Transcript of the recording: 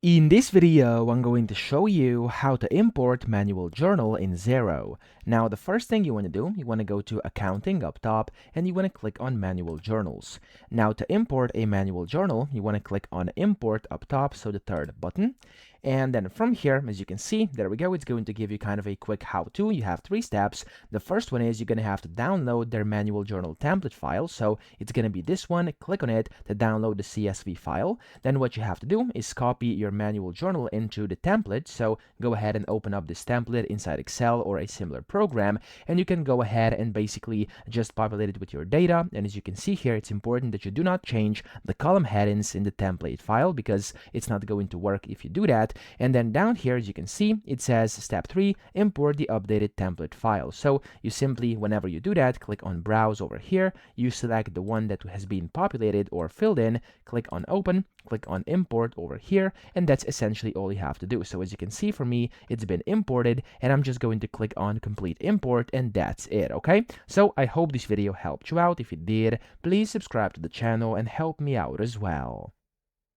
In this video, I'm going to show you how to import manual journal in Xero. Now, the first thing you want to do, you want to go to Accounting up top, and you want to click on Manual Journals. Now, to import a manual journal, you want to click on Import up top, so the third button. And then from here, as you can see, there we go, it's going to give you kind of a quick how-to. You have 3 steps. The first one is you're going to have to download their manual journal template file. So it's going to be this one. Click on it to download the CSV file. Then what you have to do is copy your manual journal into the template. So go ahead and open up this template inside Excel or a similar program, and you can go ahead and basically just populate it with your data. And as you can see here, it's important that you do not change the column headings in the template file because it's not going to work if you do that. And then down here, as you can see, it says step 3, import the updated template file. So you simply, whenever you do that, click on browse over here, you select the one that has been populated or filled in, click on open, click on import over here, and that's essentially all you have to do. So as you can see, for me, it's been imported, and I'm just going to click on complete import, and that's it, okay? So I hope this video helped you out. If it did, please subscribe to the channel and help me out as well.